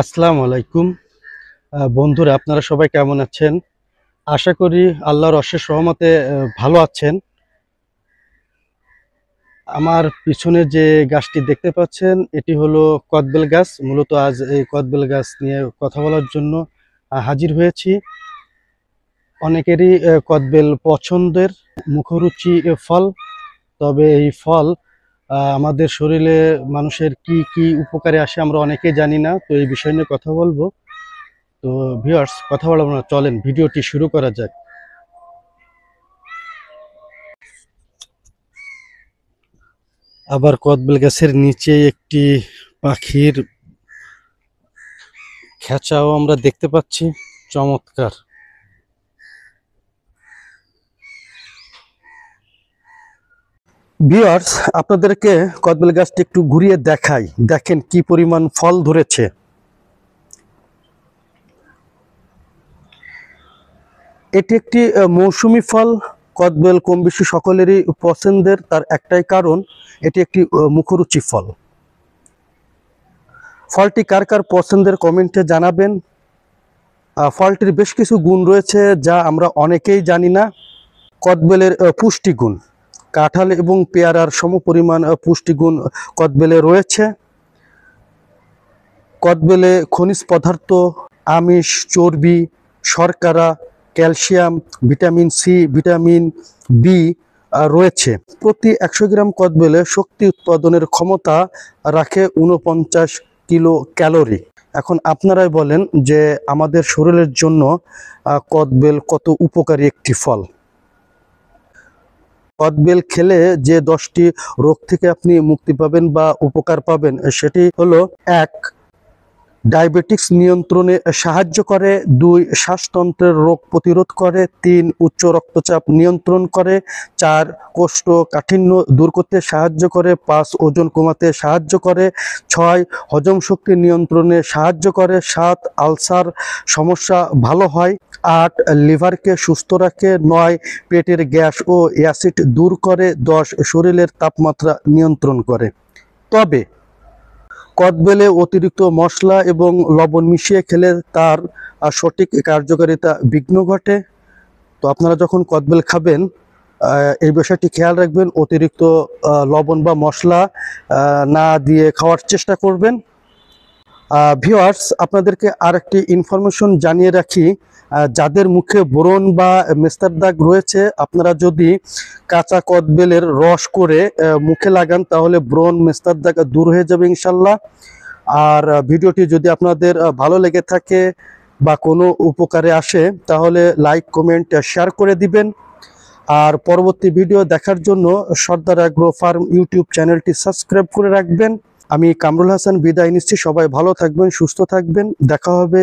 আসসালামু আলাইকুম। বন্ধুরা, আপনারা সবাই কেমন আছেন? আশা করি আল্লাহর অশেষ রহমতে ভালো আছেন। আমার পিছনে যে গাছটি দেখতে পাচ্ছেন এটি হলো কদবেল গাছ। মূলত আজ এই কদবেল গাছ নিয়ে কথা বলার জন্য হাজির হয়েছি। অনেকেরই কদবেল পছন্দের মুখরুচি ফল। তবে এই ফল আমাদের শরীরে মানুষের কি কি উপকারে আসে আমরা অনেকেই জানি না। তো এই বিষয় নিয়ে কথা বলবো। তো ভিউয়ার্স, কথা বলবো না, চলেন ভিডিওটি শুরু করা যাক। আবার কদবেল গাছের নিচে একটি পাখির খাঁচাও আমরা দেখতে পাচ্ছি। চমৎকার। ভিউয়ার্স, আপনাদেরকে কদবেল গাছটি একটু ঘুরিয়ে দেখাই, দেখেন কি পরিমাণ ফল ধরেছে। এটি একটি মৌসুমী ফল। কদবেল কম বেশি সকলেরই পছন্দের, তার একটাই কারণ এটি একটি মুখরুচি ফল। ফলটি কার কার পছন্দের কমেন্টে জানাবেন। ফলটির বেশ কিছু গুণ রয়েছে যা আমরা অনেকেই জানি না। কদবেলের পুষ্টিগুণ, কাঁঠাল এবং পেয়ারার সমপরিমাণ পুষ্টিগুণ কদবেলে রয়েছে। কদবেলে খনিজ পদার্থ, আমিষ, চর্বি, শর্করা, calcium, vitamin C, vitamin B রয়েছে। প্রতি 100 গ্রাম কদবেলে শক্তি উৎপাদনের ক্ষমতা রাখে 49 কিলো ক্যালোরি। এখন আপনারাই বলেন যে আমাদের শরীরের জন্য কদবেল কত উপকারী একটি ফল। কদবেল খেলে যে 10টি রোগ থেকে আপনি মুক্তি পাবেন বা উপকার পাবেন সেটি হলো: 1. ডায়াবেটিক্স নিয়ন্ত্রণে সাহায্য করে। 2. শ্বাসতন্ত্রের রোগ প্রতিরোধ করে। 3. উচ্চ রক্তচাপ নিয়ন্ত্রণ করে। 4. কোষ্ঠকাঠিন্য দূর করতে সাহায্য করে। 5. ওজন কমাতে সাহায্য করে। 6. হজম শক্তি নিয়ন্ত্রণে সাহায্য করে। 7. আলসার সমস্যা ভালো হয়। 8. লিভারকে সুস্থ রাখে। 9. পেটের গ্যাস ও অ্যাসিড দূর করে। 10. শরীরের তাপমাত্রা নিয়ন্ত্রণ করে। তবে কদবেলে অতিরিক্ত মশলা এবং লবণ মিশিয়ে খেলে তার সঠিক কার্যকারিতা বিঘ্ন ঘটে। তো আপনারা যখন কদবেল খাবেন এই বিষয়টি খেয়াল রাখবেন, অতিরিক্ত লবণ বা মশলা না দিয়ে খাওয়ার চেষ্টা করবেন। ভিউয়ার্স, আপনাদেরকে আরেকটি ইনফরমেশন জানিয়ে রাখি, যাদের মুখে ব্রণ বা মেস্তার দাগ রয়েছে, আপনারা যদি কাঁচা কদবেলের রস করে মুখে লাগান তাহলে ব্রণ মেস্তার দাগ দূর হয়ে যাবে ইনশাল্লাহ। আর ভিডিওটি যদি আপনাদের ভালো লেগে থাকে বা কোনো উপকারে আসে তাহলে লাইক, কমেন্ট, শেয়ার করে দিবেন। আর পরবর্তী ভিডিও দেখার জন্য সর্দার অ্যাগ্রো ফার্ম ইউটিউব চ্যানেলটি সাবস্ক্রাইব করে রাখবেন। আমি কামরুল হাসান বিদায় নিচ্ছি। সবাই ভালো থাকবেন, সুস্থ থাকবেন। দেখা হবে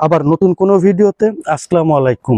আবার নতুন কোনো ভিডিওতে। আসসালামু আলাইকুম।